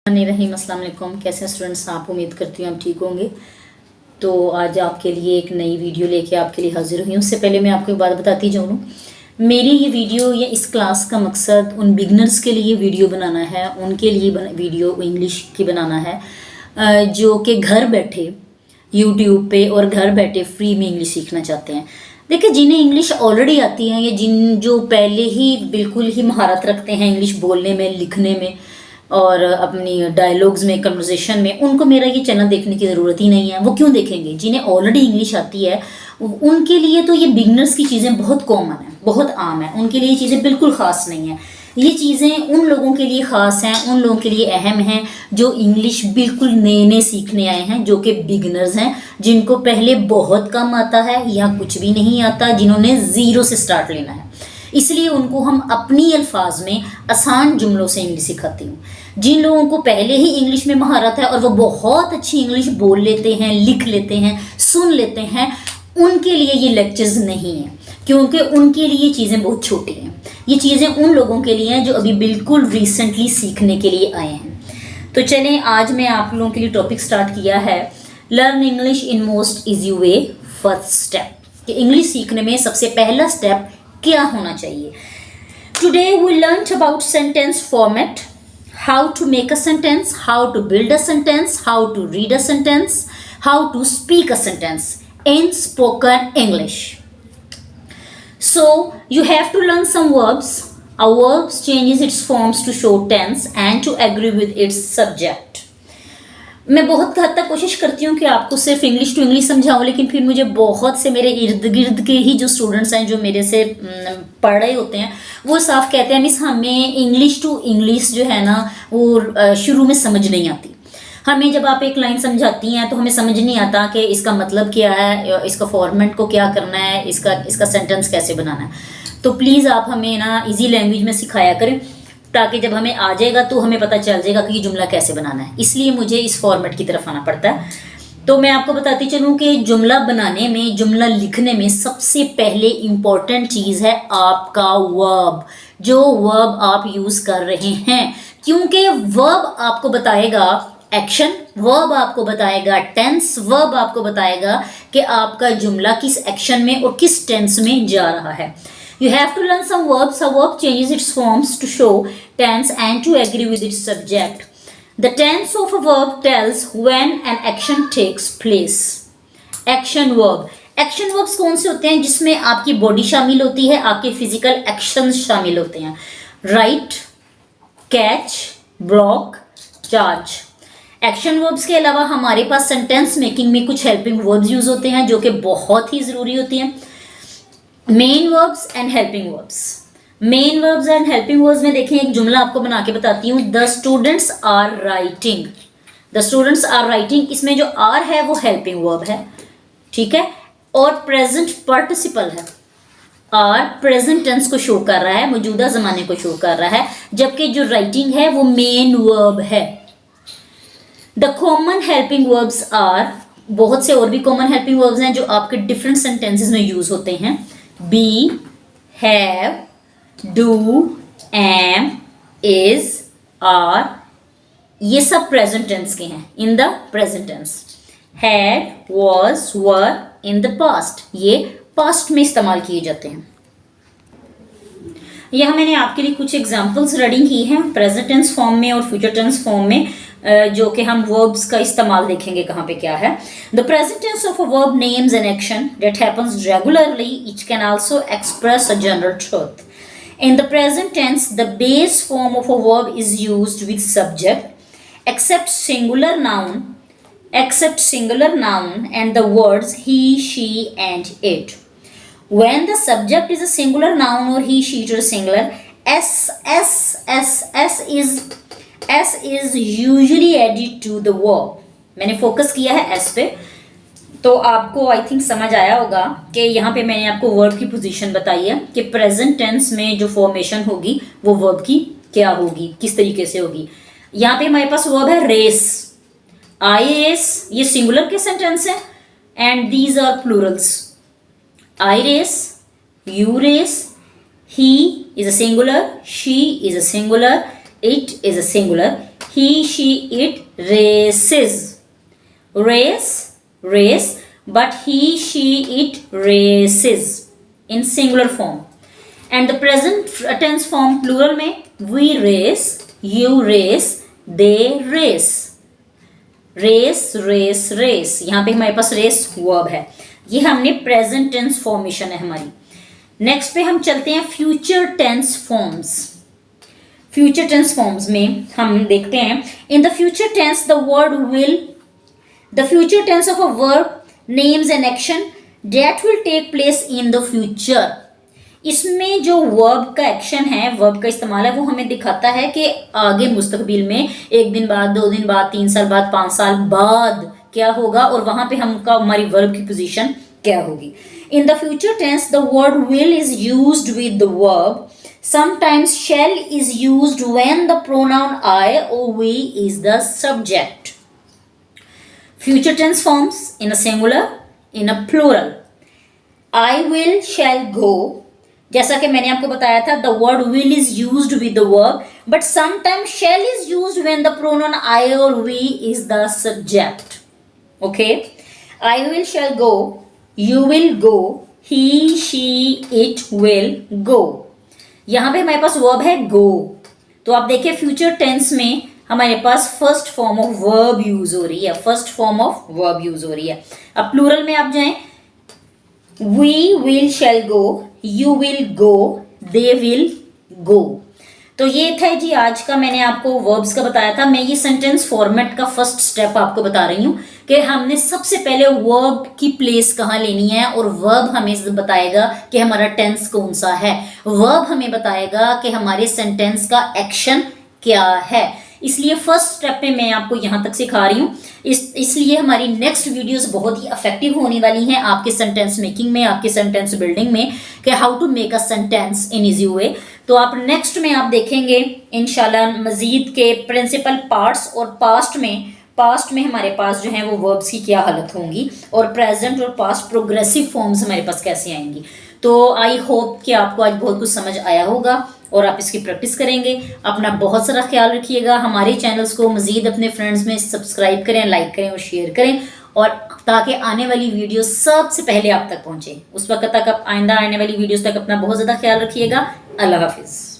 रहीम अस्सलाम वालेकुम। कैसे हैं स्टूडेंट्स आप? उम्मीद करती हूँ आप ठीक होंगे। तो आज आपके लिए एक नई वीडियो लेके आपके लिए हाजिर हुई हूँ। उससे पहले मैं आपको एक बात बताती जाऊँ, मेरी ये वीडियो या इस क्लास का मकसद उन बिगनर्स के लिए वीडियो बनाना है, उनके लिए वीडियो इंग्लिश की बनाना है जो कि घर बैठे यूट्यूब पे और घर बैठे फ्री में इंग्लिश सीखना चाहते हैं। देखिए, जिन्हें इंग्लिश ऑलरेडी आती है या जो पहले ही बिल्कुल ही महारत रखते हैं इंग्लिश बोलने में, लिखने में और अपनी डायलॉग्स में, कन्वर्सेशन में, उनको मेरा ये चैनल देखने की ज़रूरत ही नहीं है। वो क्यों देखेंगे? जिन्हें ऑलरेडी इंग्लिश आती है उनके लिए तो ये बिगनर्स की चीज़ें बहुत कॉमन है, बहुत आम है। उनके लिए ये चीज़ें बिल्कुल ख़ास नहीं है। ये चीज़ें उन लोगों के लिए ख़ास हैं, उन लोगों के लिए अहम हैं जो इंग्लिश बिल्कुल नए नए सीखने आए हैं, जो कि बिगनर्स हैं, जिनको पहले बहुत कम आता है या कुछ भी नहीं आता, जिन्होंने ज़ीरो से स्टार्ट लेना है। इसलिए उनको हम अपनी अल्फाज में आसान जुमलों से इंग्लिश सिखाती हूँ। जिन लोगों को पहले ही इंग्लिश में महारत है और वो बहुत अच्छी इंग्लिश बोल लेते हैं, लिख लेते हैं, सुन लेते हैं, उनके लिए ये लेक्चर्स नहीं हैं, क्योंकि उनके लिए चीज़ें बहुत छोटी हैं। ये चीज़ें उन लोगों के लिए हैं जो अभी बिल्कुल रिसेंटली सीखने के लिए आए हैं। तो चलें, आज मैं आप लोगों के लिए टॉपिक स्टार्ट किया है learn English in most easy way first step, कि इंग्लिश सीखने में सबसे पहला स्टेप क्या होना चाहिए। Today we learn about sentence format, how to make a sentence, how to build a sentence, how to read a sentence, how to speak a sentence in spoken English. So you have to learn some verbs. A verb changes its forms to show tense and to agree with its subject. मैं बहुत हद तक कोशिश करती हूँ कि आपको सिर्फ इंग्लिश टू इंग्लिश समझाऊँ, लेकिन फिर मुझे बहुत से मेरे इर्द गिर्द के ही जो स्टूडेंट्स हैं जो मेरे से पढ़ रहे होते हैं, वो साफ कहते हैं मिस हमें इंग्लिश टू इंग्लिश जो है ना वो शुरू में समझ नहीं आती। हमें जब आप एक लाइन समझाती हैं तो हमें समझ नहीं आता कि इसका मतलब क्या है, इसका फॉर्मेट को क्या करना है, इसका सेंटेंस कैसे बनाना है। तो प्लीज़ आप हमें ना इजी लैंग्वेज में सिखाया करें, ताकि जब हमें आ जाएगा तो हमें पता चल जाएगा कि ये जुमला कैसे बनाना है। इसलिए मुझे इस फॉर्मेट की तरफ आना पड़ता है। तो मैं आपको बताती चलूँ कि जुमला बनाने में, जुमला लिखने में सबसे पहले इम्पॉर्टेंट चीज़ है आपका वर्ब, जो वर्ब आप यूज़ कर रहे हैं, क्योंकि वर्ब आपको बताएगा एक्शन, वर्ब आपको बताएगा टेंस, वर्ब आपको बताएगा कि आपका जुमला किस एक्शन में और किस टेंस में जा रहा है। You have to learn some verbs. A verb changes its forms to show tense and to agree with its subject. The tense of a verb tells when an action takes place. Action verb. Action verbs कौन से होते हैं? जिसमें आपकी body शामिल होती है, आपके फिजिकल एक्शंस शामिल होते हैं। Right, catch, block, charge. Action verbs के अलावा हमारे पास सेंटेंस मेकिंग में कुछ हेल्पिंग वर्ब्स यूज होते हैं जो कि बहुत ही ज़रूरी होती हैं। Main verbs and helping verbs. Main verbs and helping verbs में देखें, एक जुमला आपको बना के बताती हूँ। The students are writing, the students are writing, इसमें जो आर है वो हेल्पिंग वर्ब है, ठीक है, और प्रेजेंट पार्टिसिपल है। आर प्रेजेंट टेंस को शो कर रहा है, मौजूदा जमाने को शो कर रहा है, जबकि जो राइटिंग है वो मेन वर्ब है। The common helping verbs are, बहुत से और भी कॉमन हेल्पिंग वर्ब्स हैं जो आपके डिफरेंट सेंटेंसेस में यूज होते हैं। be, have, do, am, is, are, ये सब प्रेजेंट टेंस के हैं, in the present tense. had, was, were, in the past, ये पास्ट में इस्तेमाल किए जाते हैं। यह मैंने आपके लिए कुछ एग्जांपल्स रेडी की हैं प्रेजेंट टेंस फॉर्म में और फ्यूचर टेंस फॉर्म में, जो कि हम वर्ब्स का इस्तेमाल देखेंगे कहाँ पे क्या है। The present tense of a verb names an action that happens regularly, it can also express a general truth. In the present tense the base form of a verb is used with subject except singular noun and the words he, she and it. When the subject is a singular noun or he, she or singular, S is usually added to the verb. मैंने focus किया है S पे, तो आपको I think समझ आया होगा कि यहाँ पे मैंने आपको वर्ब की पोजीशन बताई है कि प्रेजेंट टेंस में जो फॉर्मेशन होगी वो वर्ब की क्या होगी, किस तरीके से होगी। यहाँ पे हमारे पास वर्ब है रेस, IAS, ये सिंगुलर के सेंटेंस है and these are plurals. I race, you race, he is a singular, she is a singular, it is a singular, he, she, it races. Race, but he, she, it races in singular form. And the present tense form plural में we race, you race, they race. Race यहाँ पे हमारे पास race verb है. ये हमने present tense formation है हमारी. Next पे हम चलते हैं future tense forms. Future tense forms में हम देखते हैं in the future tense the word will, the future tense of a verb names an action that will take place in the future. इसमें जो वर्ब का एक्शन है, verb का इस्तेमाल है, वो हमें दिखाता है कि आगे मुस्तकबिल में 1 दिन बाद, 2 दिन बाद, 3 साल बाद, 5 साल बाद क्या होगा और वहां पे हमारी वर्ब की पोजीशन क्या होगी. In the future tense the word will is used with the verb. Sometimes shall is used when the pronoun I और we is the subject. Future tense forms in a singular, in a plural. I will, shall, go. जैसा कि मैंने आपको बताया था the word will is used with the verb but sometimes shall is used when the pronoun I और we is the subject. Okay, I will, shall go, you will go, he, she, it will go. यहां पे हमारे पास verb है गो. तो आप देखिए future tense में हमारे पास first form of verb use हो रही है, first form of verb use हो रही है. अब प्लूरल में आप जाएं, we will, shall go, you will go, they will go. तो ये था जी आज का, मैंने आपको वर्ब्स का बताया था. मैं ये सेंटेंस फॉर्मेट का फर्स्ट स्टेप आपको बता रही हूँ कि हमने सबसे पहले वर्ब की प्लेस कहाँ लेनी है और वर्ब हमें बताएगा कि हमारा टेंस कौन सा है. वर्ब हमें बताएगा कि हमारे सेंटेंस का एक्शन क्या है. इसलिए फर्स्ट स्टेप में मैं आपको यहाँ तक सिखा रही हूँ. इसलिए हमारी नेक्स्ट वीडियोस बहुत ही इफेक्टिव होने वाली हैं आपके सेंटेंस मेकिंग में, आपके सेंटेंस बिल्डिंग में, कि how to make a sentence in easy way. तो आप नेक्स्ट में आप देखेंगे इंशाल्लाह मजीद के प्रिंसिपल पार्ट्स और पास्ट में हमारे पास जो है वो वर्ब्स की क्या हालत होंगी और प्रेजेंट और पास्ट प्रोग्रेसिव फॉर्म्स हमारे पास कैसे आएंगी. तो आई होप कि आपको आज बहुत कुछ समझ आया होगा और आप इसकी प्रैक्टिस करेंगे. अपना बहुत सारा ख्याल रखिएगा. हमारे चैनल्स को मजीद अपने फ्रेंड्स में सब्सक्राइब करें, लाइक करें और शेयर करें, और ताकि आने वाली वीडियो सबसे पहले आप तक पहुंचे. उस वक्त तक, आप आइंदा आने वाली वीडियोस तक अपना बहुत ज़्यादा ख्याल रखिएगा. अल्लाह हाफिज़.